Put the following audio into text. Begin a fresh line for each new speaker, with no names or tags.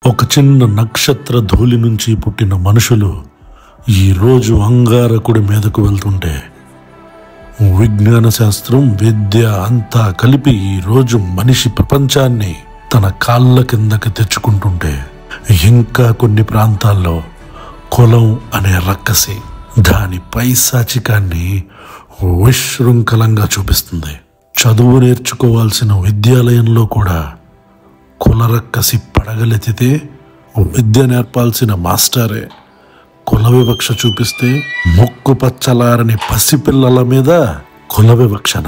ఒక చిన్న నక్షత్ర ధూళి నుంచి పుట్టిన మనుషులు ఈరోజు అంగారకుడి మీదకు వెళ్తుంటే, విజ్ఞాన శాస్త్రం, విద్య అంతా కలిపి ఈరోజు మనిషి ప్రపంచాన్ని తన కాళ్ళ కిందకి తెచ్చుకుంటుంటే, ఇంకా కొన్ని ప్రాంతాల్లో కులం అనే రక్కసి దాని పైశాచికాన్ని విశృంఖలంగా చూపిస్తుంది. చదువు నేర్చుకోవాల్సిన విద్యాలయంలో కూడా కులరక్కసి పడగలెత్తితే, విద్య నేర్పాల్సిన మాస్టరే కుల వివక్ష చూపిస్తే, ముక్కు పచ్చలారని పసిపిల్లల మీద కుల వివక్షణ.